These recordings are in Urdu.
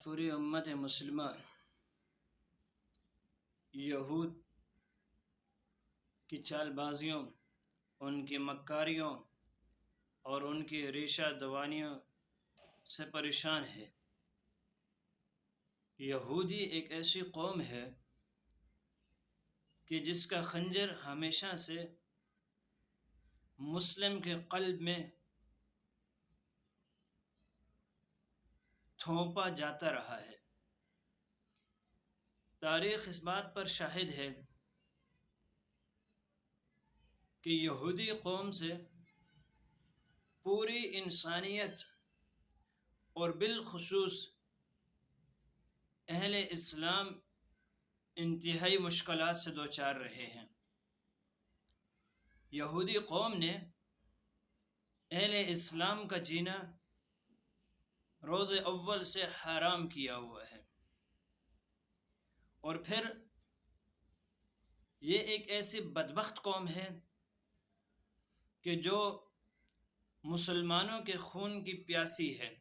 پوری امت مسلمہ یہود کی چال بازیوں، ان کی مکاریوں اور ان کی ریشہ دوانیوں سے پریشان ہے۔ یہودی ایک ایسی قوم ہے کہ جس کا خنجر ہمیشہ سے مسلم کے قلب میں تھونپا جاتا رہا ہے۔ تاریخ اس بات پر شاہد ہے کہ یہودی قوم سے پوری انسانیت اور بالخصوص اہل اسلام انتہائی مشکلات سے دوچار رہے ہیں۔ یہودی قوم نے اہل اسلام کا جینا روز اول سے حرام کیا ہوا ہے، اور پھر یہ ایک ایسی بدبخت قوم ہے کہ جو مسلمانوں کے خون کی پیاسی ہے،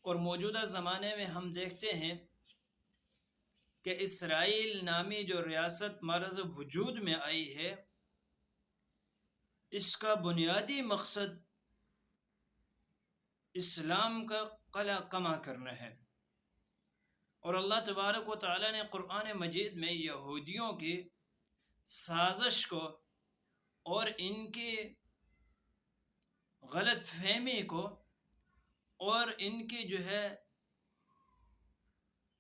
اور موجودہ زمانے میں ہم دیکھتے ہیں کہ اسرائیل نامی جو ریاست مرز وجود میں آئی ہے، اس کا بنیادی مقصد اسلام کا قلع کما کرنا ہے۔ اور اللہ تبارک و تعالی نے قرآن مجید میں یہودیوں کی سازش کو اور ان کی غلط فہمی کو اور ان کی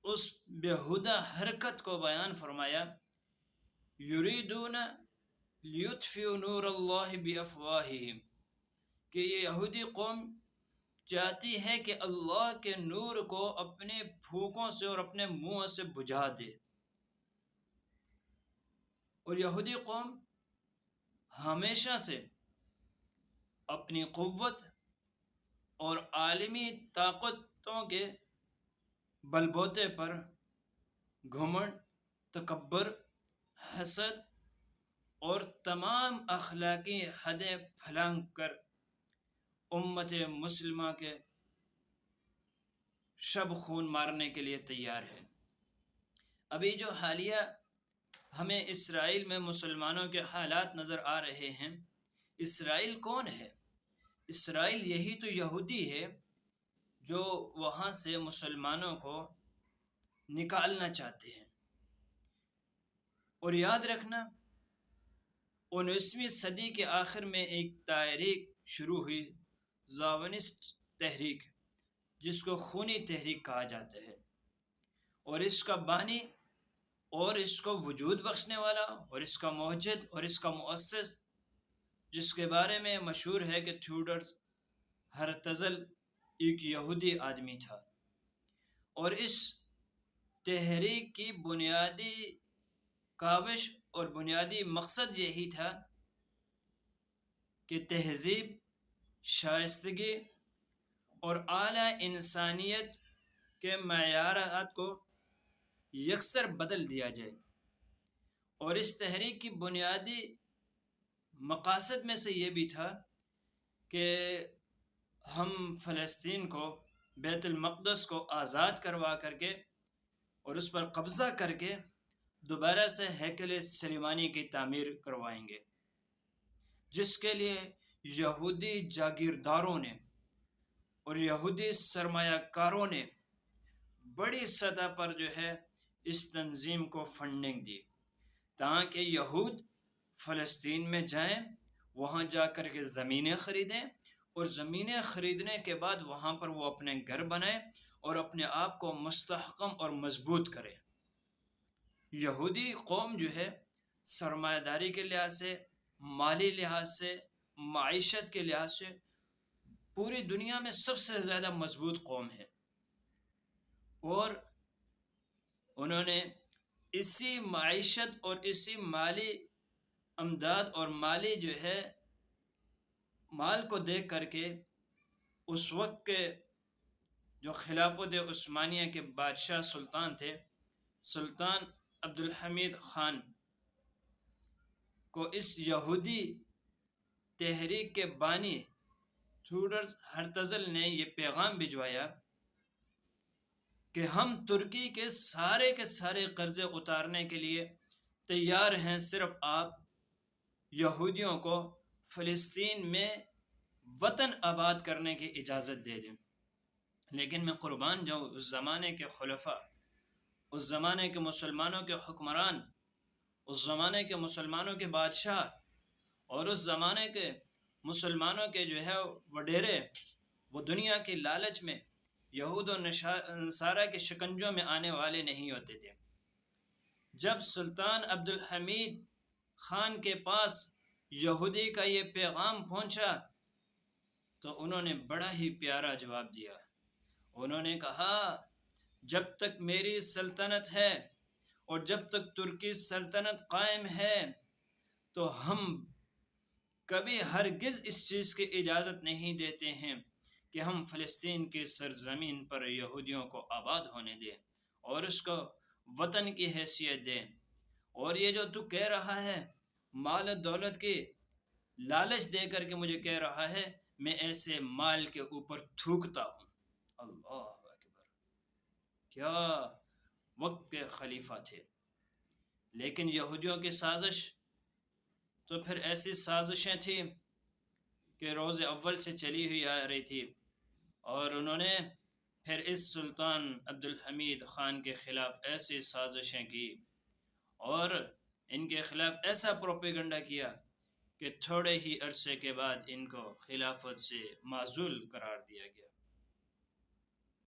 اس بیہودہ حرکت کو بیان فرمایا۔ یریدون لیطفئوا نور اللہ بافواہہم، کہ یہ یہودی قوم چاہتی ہے کہ اللہ کے نور کو اپنے پھونکوں سے اور اپنے منہ سے بجھا دے۔ اور یہودی قوم ہمیشہ سے اپنی قوت اور عالمی طاقتوں کے بل بوتے پر گھمنڈ، تکبر، حسد اور تمام اخلاقی حدیں پھلانگ کر امت مسلمہ کے شب خون مارنے کے لیے تیار ہے۔ ابھی جو حالیہ ہمیں اسرائیل میں مسلمانوں کے حالات نظر آ رہے ہیں، اسرائیل کون ہے؟ اسرائیل یہی تو یہودی ہے جو وہاں سے مسلمانوں کو نکالنا چاہتے ہیں۔ اور یاد رکھنا، 19ویں صدی کے آخر میں ایک تحریک شروع ہوئی، زائونسٹ تحریک، جس کو خونی تحریک کہا جاتا ہے، اور اس کا بانی اور اس کو وجود بخشنے والا اور اس کا موجد اور اس کا مؤسس، جس کے بارے میں مشہور ہے کہ تھیوڈر ہرتزل ایک یہودی آدمی تھا۔ اور اس تحریک کی بنیادی کاوش اور بنیادی مقصد یہی تھا کہ تہذیب، شائستگی اور اعلیٰ انسانیت کے معیارات کو یکسر بدل دیا جائے۔ اور اس تحریک کی بنیادی مقاصد میں سے یہ بھی تھا کہ ہم فلسطین کو، بیت المقدس کو آزاد کروا کر کے اور اس پر قبضہ کر کے دوبارہ سے ہیکل سلیمانی کی تعمیر کروائیں گے، جس کے لیے یہودی جاگیرداروں نے اور یہودی سرمایہ کاروں نے بڑی سطح پر اس تنظیم کو فنڈنگ دی، تاکہ یہود فلسطین میں جائیں، وہاں جا کر کے زمینیں خریدیں، اور زمینیں خریدنے کے بعد وہاں پر وہ اپنے گھر بنائیں اور اپنے آپ کو مستحکم اور مضبوط کریں۔ یہودی قوم سرمایہ داری کے لحاظ سے، مالی لحاظ سے، معیشت کے لحاظ سے پوری دنیا میں سب سے زیادہ مضبوط قوم ہے، اور انہوں نے اسی معیشت اور اسی مالی امداد اور مالی مال کو دیکھ کر کے اس وقت کے جو خلافت عثمانیہ کے بادشاہ سلطان تھے، سلطان عبدالحمید خان کو اس یہودی تحریک کے بانی تھیوڈر ہرتزل نے یہ پیغام بھجوایا کہ ہم ترکی کے سارے قرضے اتارنے کے لیے تیار ہیں، صرف آپ یہودیوں کو فلسطین میں وطن آباد کرنے کی اجازت دے دیں۔ لیکن میں قربان جاؤں، اس زمانے کے خلفاء، اس زمانے کے مسلمانوں کے حکمران، اس زمانے کے مسلمانوں کے بادشاہ اور اس زمانے کے مسلمانوں کے جو ہے وڈیرے، وہ دنیا کی لالچ میں یہود و نصارہ کے شکنجوں میں آنے والے نہیں ہوتے تھے۔ جب سلطان عبد الحمید خان کے پاس یہودی کا یہ پیغام پہنچا تو انہوں نے بڑا ہی پیارا جواب دیا۔ انہوں نے کہا، جب تک میری سلطنت ہے اور جب تک ترکی سلطنت قائم ہے تو ہم کبھی ہرگز اس چیز کی اجازت نہیں دیتے ہیں کہ ہم فلسطین کی سرزمین پر یہودیوں کو آباد ہونے دیں اور اس کو وطن کی حیثیت دیں۔ اور یہ جو تو کہہ رہا ہے مال دولت کی لالچ دے کر کے مجھے کہہ رہا ہے، میں ایسے مال کے اوپر تھوکتا ہوں۔ اللہ اکبر، کیا وقت کے خلیفہ تھے! لیکن یہودیوں کی سازش تو پھر ایسی سازشیں تھیں کہ روز اول سے چلی ہوئی آ رہی تھی، اور انہوں نے پھر اس سلطان عبد الحمید خان کے خلاف ایسی سازشیں کی اور ان کے خلاف ایسا پروپیگنڈا کیا کہ تھوڑے ہی عرصے کے بعد ان کو خلافت سے معزول قرار دیا گیا۔